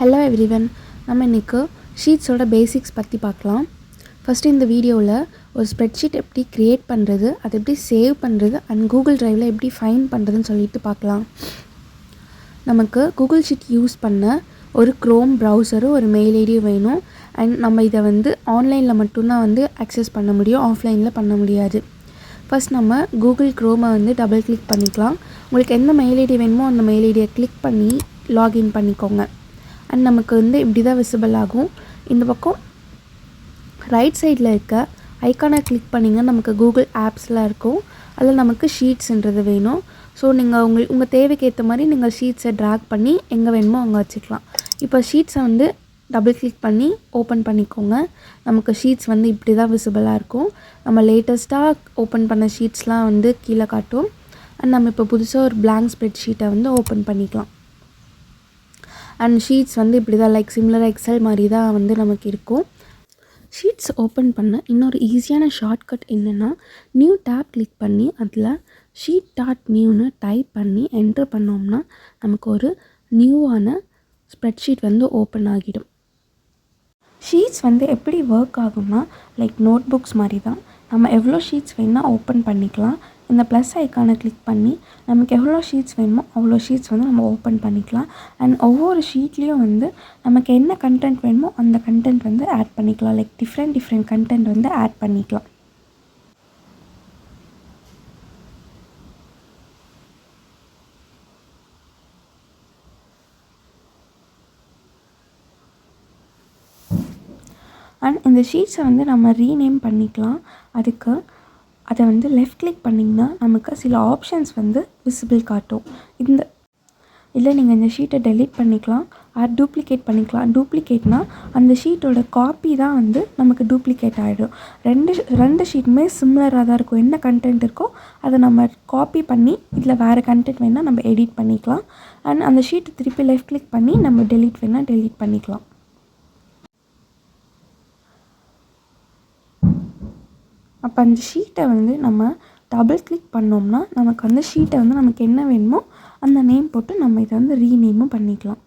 Hello everyone, நம்ம இன்றைக்கி ஷீட்ஸோட basics பற்றி பார்க்கலாம். ஃபஸ்ட்டு இந்த வீடியோவில் ஒரு ஸ்ப்ரெட்ஷீட் எப்படி க்ரியேட் பண்ணுறது, அதை எப்படி சேவ் பண்ணுறது அண்ட் கூகுள் ட்ரைவில் எப்படி ஃபைண்ட் பண்ணுறதுன்னு சொல்லிட்டு பார்க்கலாம். நமக்கு கூகுள் ஷீட் யூஸ் பண்ண ஒரு க்ரோம் ப்ரௌசரும் ஒரு மெயில் ஐடியும் வேணும். அண்ட் நம்ம இதை ஆன்லைனில் மட்டும்தான் அக்சஸ் பண்ண முடியும், ஆஃப்லைனில் பண்ண முடியாது. ஃபஸ்ட் நம்ம கூகுள் க்ரோமை டபுள் கிளிக் பண்ணிக்கலாம். உங்களுக்கு எந்த மெயில் ஐடி வேணுமோ அந்த மெயில் ஐடியை கிளிக் பண்ணி லாகின் பண்ணிக்கோங்க. அண்ட் நமக்கு இப்படி தான் விசிபிள் ஆகும். இந்த பக்கம் ரைட் சைடில் இருக்க ஐக்கானை கிளிக் பண்ணிங்கன்னா நமக்கு கூகுள் ஆப்ஸ்லாம் இருக்கும். அதில் நமக்கு ஷீட்ஸ்ன்றது வேணும். ஸோ நீங்கள் உங்கள் தேவைக்கு ஏற்ற மாதிரி நீங்கள் ஷீட்ஸை ட்ராக் பண்ணி எங்கே வேணுமோ அங்கே வச்சுக்கலாம். இப்போ ஷீட்ஸை டபுள் கிளிக் பண்ணி ஓப்பன் பண்ணிக்கோங்க. நமக்கு ஷீட்ஸ் இப்படி தான் விசிபிளாக இருக்கும். நம்ம லேட்டஸ்ட்டாக ஓப்பன் பண்ண ஷீட்ஸ்லாம் கீழே காட்டும். அண்ட் நம்ம இப்போ புதுசாக ஒரு பிளாங்க் ஸ்ப்ரெட் ஷீட்டை ஓப்பன் பண்ணிக்கலாம். அண்ட் ஷீட்ஸ் இப்படி தான் லைக் சிமிலர் எக்ஸல் மாதிரி தான் நமக்கு இருக்கும். ஷீட்ஸ் ஓப்பன் பண்ண இன்னொரு ஈஸியான ஷார்ட்கட் என்னென்னா, நியூ டேப் கிளிக் பண்ணி அதில் ஷீட் டாட் நியூன்னு டைப் பண்ணி என்ட்ரு பண்ணோம்னா நமக்கு ஒரு நியூவான ஸ்ப்ரெட்ஷீட் ஓப்பன் ஆகிடும். ஷீட்ஸ் எப்படி ஒர்க் ஆகும்னா, லைக் நோட் புக்ஸ் மாதிரி தான். நம்ம எவ்வளோ ஷீட்ஸ் வேணும்னா ஓப்பன் பண்ணிக்கலாம். இந்த ப்ளஸ் ஐக்கானை கிளிக் பண்ணி நமக்கு எவ்வளோ ஷீட்ஸ் வேணுமோ அவ்வளோ ஷீட்ஸ் நம்ம ஓப்பன் பண்ணிக்கலாம். அண்ட் ஒவ்வொரு ஷீட்லேயும் நமக்கு என்ன கண்டென்ட் வேணுமோ அந்த கண்டென்ட் ஆட் பண்ணிக்கலாம். லைக் டிஃப்ரெண்ட் கண்டென்ட் ஆட் பண்ணிக்கலாம். அண்ட் இந்த ஷீட்ஸை நம்ம ரீநேம் பண்ணிக்கலாம். அதுக்கு அதை லெஃப்ட் கிளிக் பண்ணிங்கன்னா நமக்கு சில ஆப்ஷன்ஸ் விசிபிள் காட்டும். இல்லை நீங்கள் இந்த ஷீட்டை டெலீட் பண்ணிக்கலாம், ஆர் டூப்ளிகேட் பண்ணிக்கலாம். டூப்ளிகேட்னால் அந்த ஷீட்டோட காப்பி தான் நமக்கு டூப்ளிகேட் ஆகிடும். ரெண்டு ஷீட்டுமே சிம்லராக தான் இருக்கும். என்ன கண்டென்ட் இருக்கோ அதை நம்ம காப்பி பண்ணி இதில் வேறு கண்டென்ட் வேணால் நம்ம எடிட் பண்ணிக்கலாம். அண்ட் அந்த ஷீட்டை திருப்பி லெஃப்ட் கிளிக் பண்ணி நம்ம டெலீட் வேணால் டெலீட் பண்ணிக்கலாம். அப்போ அந்த ஷீட்டை நம்ம டபுள் கிளிக் பண்ணோம்னா நமக்கு அந்த ஷீட்டை நமக்கு என்ன வேணுமோ அந்த நேம் போட்டு நம்ம இதை ரீநேமும் பண்ணிக்கலாம்.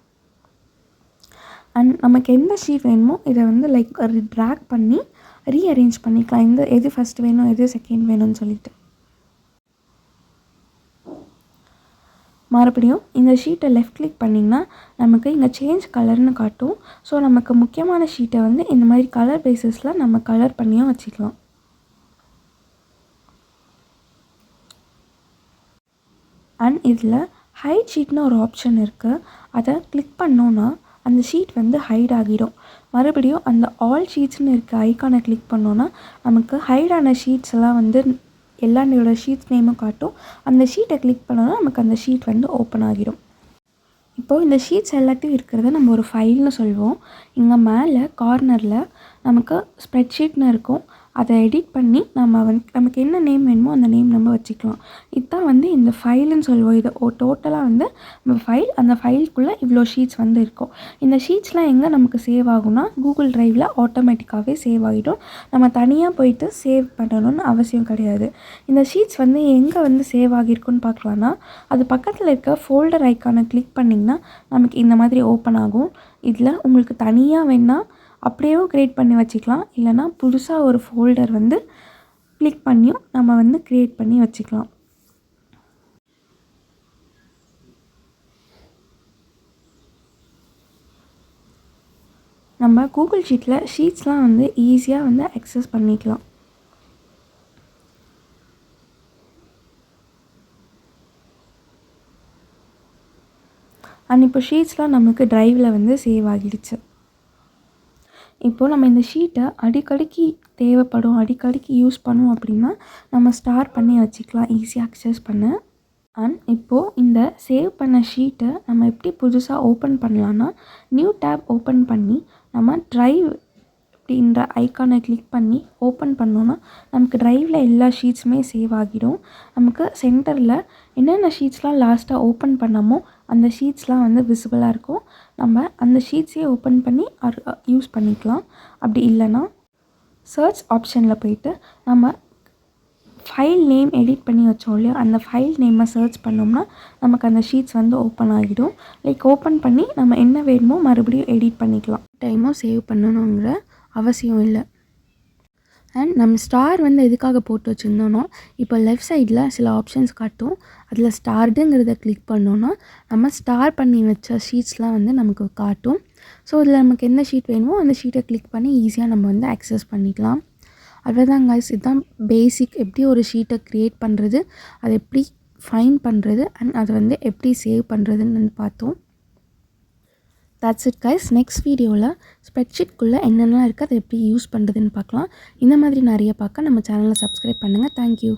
அண்ட் நமக்கு எந்த ஷீட் வேணுமோ இதை லைக் ட்ராக் பண்ணி ரீஅரேஞ்ச் பண்ணிக்கலாம். எது ஃபஸ்ட் வேணும் எது செகண்ட் வேணும்னு சொல்லிட்டு. மறுபடியும் இந்த ஷீட்டை லெஃப்ட் கிளிக் பண்ணிங்கன்னா நமக்கு இங்கே சேஞ்ச் கலர்னு காட்டும். ஸோ நமக்கு முக்கியமான ஷீட்டை இந்த மாதிரி கலர் பேஸஸில் நம்ம கலர் பண்ணியும் வச்சுக்கலாம். அண்ட் இதில் ஹைட் ஷீட்னு ஒரு ஆப்ஷன் இருக்குது. அதை கிளிக் பண்ணோன்னா அந்த ஷீட் ஹைட் ஆகிடும். மறுபடியும் அந்த ஆல் ஷீட்ஸ்னு இருக்க ஐக்கானை கிளிக் பண்ணோன்னா நமக்கு ஹைடான ஷீட்ஸ் எல்லாம் எல்லாரோட ஷீட்ஸ் நேமும் காட்டும். அந்த ஷீட்டை கிளிக் பண்ணோன்னா நமக்கு அந்த ஷீட் ஓப்பன் ஆகிடும். இப்போது இந்த ஷீட்ஸ் எல்லாத்தையும் இருக்கிறத நம்ம ஒரு ஃபைல்னு சொல்லுவோம். இங்கே மேலே கார்னரில் நமக்கு ஸ்ப்ரெட்ஷீட்னு இருக்கும். அதை எடிட் பண்ணி நம்ம நமக்கு என்ன நேம் வேணுமோ அந்த நேம் நம்ம வச்சுக்கலாம். இதுதான் இந்த ஃபைலுன்னு சொல்லுவோம். இது டோட்டலாக நம்ம ஃபைல், அந்த ஃபைலுக்குள்ளே இவ்வளோ ஷீட்ஸ் இருக்கும். இந்த ஷீட்ஸ்லாம் எங்கே நமக்கு சேவ் ஆகும்னா கூகுள் ட்ரைவில் ஆட்டோமேட்டிக்காகவே சேவ் ஆகிடும். நம்ம தனியாக போயிட்டு சேவ் பண்ணணும்னு அவசியம் கிடையாது. இந்த ஷீட்ஸ் எங்கே சேவ் ஆகியிருக்குன்னு பார்க்கலான்னா, அது பக்கத்தில் இருக்க ஃபோல்டர் ஐக்கானை கிளிக் பண்ணிங்கன்னா நமக்கு இந்த மாதிரி ஓப்பன் ஆகும். இதில் உங்களுக்கு தனியாக வேணால் அப்படியேவும் க்ரியேட் பண்ணி வச்சுக்கலாம். இல்லைனா புதுசாக ஒரு ஃபோல்டர் கிளிக் பண்ணியும் நம்ம க்ரியேட் பண்ணி வச்சுக்கலாம். நம்ம கூகுள் ஷீட்டில் ஷீட்ஸ்லாம் ஈஸியாக அக்சஸ் பண்ணிக்கலாம். அண்ட் இப்போ ஷீட்ஸ்லாம் நமக்கு ட்ரைவில் சேவ் ஆகிடுச்சு. இப்போது நம்ம இந்த ஷீட்டை அடிக்கடிக்கு தேவைப்படும், அடிக்கடிக்கு யூஸ் பண்ணுவோம் அப்படின்னா நம்ம ஸ்டார் பண்ணி வச்சுக்கலாம், ஈஸியாக அக்சஸ் பண்ண. அண்ட் இப்போது இந்த சேவ் பண்ண ஷீட்டை நம்ம எப்படி புதுசாக ஓப்பன் பண்ணலான்னா, நியூ டேப் ஓப்பன் பண்ணி நம்ம ட்ரைவ் அப்படின்ற ஐக்கானை கிளிக் பண்ணி ஓப்பன் பண்ணோன்னா நமக்கு ட்ரைவில் எல்லா ஷீட்ஸுமே சேவ் ஆகிடும். நமக்கு சென்டரில் என்னென்ன ஷீட்ஸ்லாம் லாஸ்ட்டாக ஓப்பன் பண்ணமோ அந்த ஷீட்ஸ்லாம் விசிபிளாக இருக்கும். நம்ம அந்த ஷீட்ஸே ஓப்பன் பண்ணி யூஸ் பண்ணிக்கலாம். அப்படி இல்லைன்னா சர்ச் ஆப்ஷனில் போயிட்டு நம்ம ஃபைல் நேம் எடிட் பண்ணி வச்சோம் இல்லையா, அந்த ஃபைல் நேமை சர்ச் பண்ணோம்னா நமக்கு அந்த ஷீட்ஸ் வந்து ஓப்பன் ஆகிடும். லைக் ஓப்பன் பண்ணி நம்ம என்ன வேணுமோ மறுபடியும் எடிட் பண்ணிக்கலாம். டைமும் சேவ் பண்ணணுங்கிற அவசியம் இல்லை. அண்ட் நம்ம ஸ்டார் வந்து எதுக்காக போட்டு வச்சுருந்தோன்னா, இப்போ லெஃப்ட் சைடில் சில ஆப்ஷன்ஸ் காட்டும். அதில் ஸ்டார்டுங்கிறத கிளிக் பண்ணோன்னா நம்ம ஸ்டார் பண்ணி வச்ச ஷீட்ஸ்லாம் வந்து நமக்கு காட்டும். ஸோ இதில் நமக்கு எந்த ஷீட் வேணுமோ அந்த ஷீட்டை கிளிக் பண்ணி ஈஸியாக நம்ம வந்து அக்சஸ் பண்ணிக்கலாம். அவ்வளோதான் கைஸ், இதுதான் பேசிக். எப்படி ஒரு ஷீட்டை க்ரியேட் பண்ணுறது, அதை எப்படி ஃபைண்ட் பண்ணுறது, அண்ட் அதை வந்து எப்படி சேவ் பண்ணுறதுன்னு பார்த்தோம். That's it guys. நெக்ஸ்ட் வீடியோவில் ஸ்ப்ரெட்ஷீட்குள்ளே என்னென்னலாம் இருக்குது, அதை எப்படி யூஸ் பண்ணுறதுன்னு பார்க்கலாம். இந்த மாதிரி நிறைய பார்க்க நம்ம சேனலை சப்ஸ்கிரைப் பண்ணுங்கள். தேங்க்யூ.